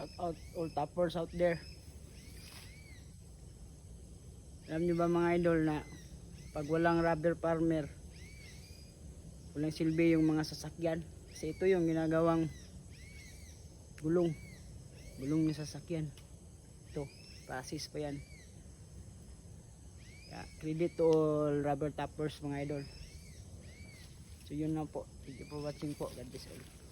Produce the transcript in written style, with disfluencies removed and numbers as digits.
shout out all toppers out there. Alam nyo ba mga idol na pag walang rubber farmer, walang silbi yung mga sasakyan, kasi ito yung ginagawang gulong ng sasakyan. Ito, process pa yan. Credit to all rubber tappers mga idol. So yun na po, thank you for watching po, God bless all.